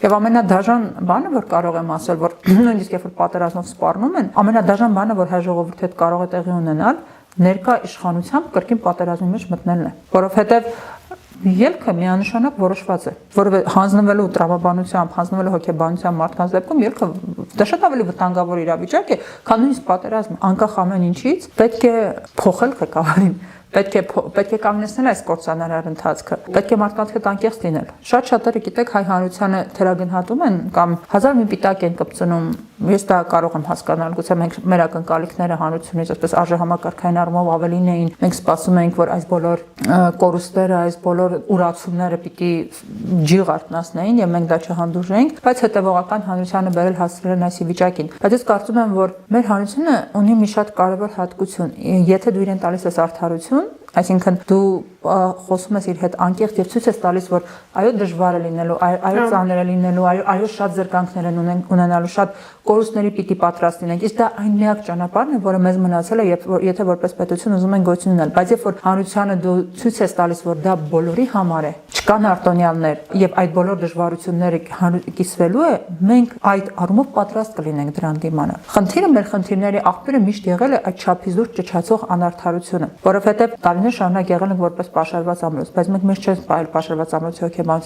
Եվ ամենադաժան բանը, որ կարող եմ ասել, որ նույնիսկ երբ որ պատերազմով սպառնում են, ամենադաժան բանը, որ հայ ժողովուրդի հետ կարող է տեղի ունենալ, ներկա իշխանությամբ կրկին պատերազմի մեջ մտնելն է, որովհետև ելքը միանշանակ որոշված է, որովհետև հանձնվելու տրամաբանությամբ, հանձնվելու հոգեբանությամբ մարդկանց դեպքում ելքը դա շատ ավելի վտանգավոր իրավիճակ է, քան նույնիսկ պատերազմը, անկախ ամեն ինչից պետք է փոխել ղեկավարին, պետք է կանգնեցնել այս կործանարար ընթացքը, պետք է մարդկանց հետ անկեղծ լինել։ Շատ շատերը գիտեք հայ հանրությանը թերագնահատում են կամ հազար մի պիտակ են կպցնում, ես դա կարող եմ հասկանալ, գուցե մենք մեր ակնկալիքները հանրությունից այսպես արժեհամակարգային առումով ավելին էին, մենք սպասում էինք, որ այս բոլոր կորուստները, այս բոլոր ուրացումները պիտի ջիղ արթնացնեին եւ մենք դա չհանդուրժեինք, բայց հետեւողական հանրությանը բերել հասցրել են այս վիճակին։ Բայց ես կարծում եմ, որ մեր հանրությունը ունի մի շատ կարևոր հատկություն, եթե դու իրեն տալիս ես արդարություն, այսինքն դու խոսում ես իր հետ անկեղծ եւ ցույց ես տալիս, որ այո դժվար է լինելու, այո ծանր է լինելու, այո շատ զրկանքներ են ունենալու, շատ կորուստների պիտի պատրաստ լինենք։ Իսկ դա այն միակ ճանապարհն է, որը մեզ մնացել է, եթե որպես պետություն ուզում ենք գոյություն ունենալ։ Բայց երբ որ հանրությանը դու ցույց ես տալիս, որ դա բոլորի համար է, չկան արտոնյալներ եւ այդ բոլոր դժվարությունները կիսվելու է, մենք այդ առումով պատրաստ կլինենք դրան դիմանալ։ Խնդիրը մեր խնդիրների աղբյուրը միշտ եղել է այդ չափից դուրս ճչացող անարդարությունը, որովհետեւ տարիներ շարունակ եղել ենք որպես պաշարված ամրոց, բայց մենք միշտ չենք պահել պաշարված ամրոցի հոգեբանությամբ,